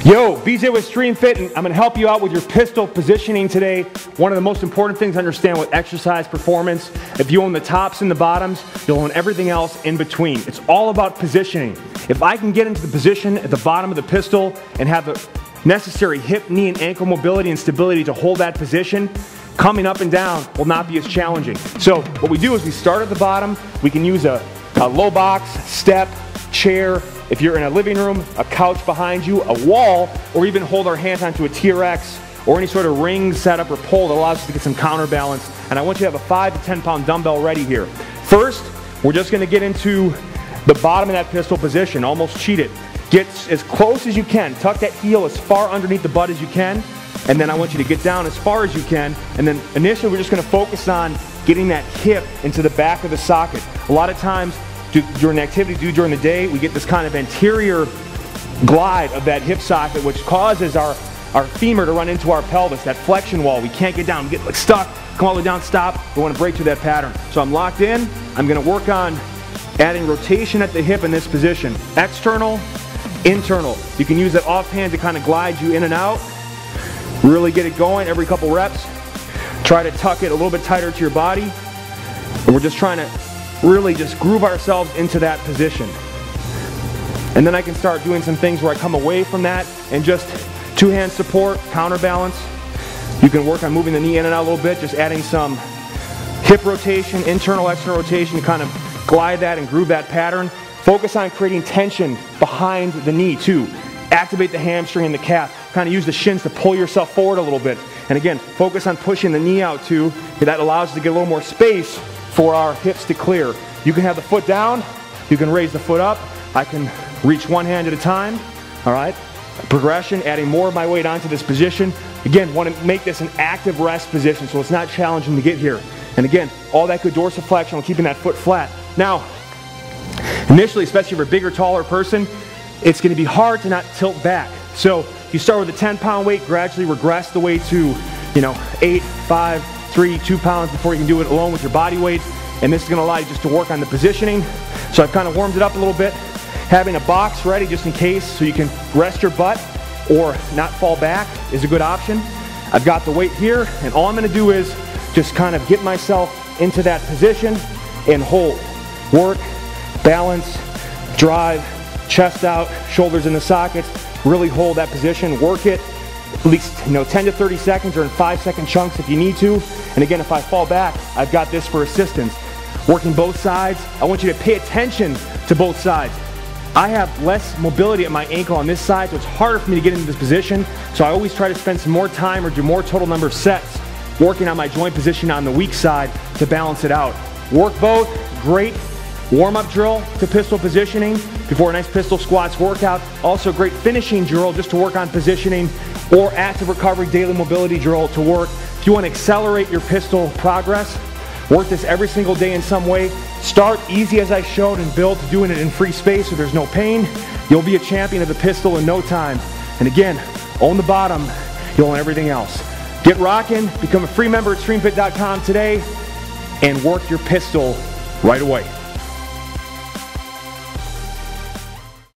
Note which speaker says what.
Speaker 1: Yo, BJ with Stream Fit, and I'm going to help you out with your pistol positioning today. One of the most important things to understand with exercise performance, if you own the tops and the bottoms, you'll own everything else in between. It's all about positioning. If I can get into the position at the bottom of the pistol and have the necessary hip, knee, and ankle mobility and stability to hold that position, coming up and down will not be as challenging. So what we do is we start at the bottom. We can use a low box, step, chair. If you're in a living room, a couch behind you, a wall, or even hold our hands onto a TRX or any sort of ring setup or pole that allows us to get some counterbalance. And I want you to have a 5 to 10 pound dumbbell ready here. First, we're just going to get into the bottom of that pistol position, almost cheat it. Get as close as you can. Tuck that heel as far underneath the butt as you can. And then I want you to get down as far as you can. And then initially we're just going to focus on getting that hip into the back of the socket. A lot of times during the activity do during the day, we get this kind of anterior glide of that hip socket, which causes our femur to run into our pelvis, that flexion wall. We can't get down, we get like stuck, come all the way down, stop. We want to break through that pattern. So I'm locked in. I'm going to work on adding rotation at the hip in this position. External, internal. You can use that offhand to kind of glide you in and out. Really get it going every couple reps. Try to tuck it a little bit tighter to your body. And we're just trying to really just groove ourselves into that position. And then I can start doing some things where I come away from that and just two-hand support, counterbalance. You can work on moving the knee in and out a little bit, just adding some hip rotation, internal, external rotation to kind of glide that and groove that pattern. Focus on creating tension behind the knee too. Activate the hamstring and the calf. Kind of use the shins to pull yourself forward a little bit. And again, focus on pushing the knee out too. That allows us to get a little more space for our hips to clear. You can have the foot down, you can raise the foot up. I can reach one hand at a time, all right? Progression, adding more of my weight onto this position. Again, want to make this an active rest position so it's not challenging to get here. And again, all that good dorsiflexion while keeping that foot flat. Now, initially, especially if you're a bigger, taller person, it's going to be hard to not tilt back. So you start with a 10-pound weight, gradually regress the weight to, 8, 5, 3, 2 pounds before you can do it alone with your body weight. And this is going to allow you just to work on the positioning. So I've kind of warmed it up a little bit. Having a box ready just in case so you can rest your butt or not fall back is a good option. I've got the weight here, and all I'm going to do is just kind of get myself into that position and hold. Work, balance, drive, chest out, shoulders in the sockets. Really hold that position, work it. At least 10 to 30 seconds or in 5-second chunks if you need to. And again, if I fall back, I've got this for assistance. Working both sides. I want you to pay attention to both sides. I have less mobility at my ankle on this side, so it's harder for me to get into this position. So I always try to spend some more time or do more total number of sets working on my joint position on the weak side to balance it out. Work both, great warm-up drill to pistol positioning before a nice pistol squats workout. Also great finishing drill just to work on positioning, or active recovery daily mobility drill to work. If you want to accelerate your pistol progress, work this every single day in some way. Start easy as I showed and build to doing it in free space so there's no pain. You'll be a champion of the pistol in no time. And again, own the bottom, you'll own everything else. Get rocking, become a free member at streamfit.com today, and work your pistol right away.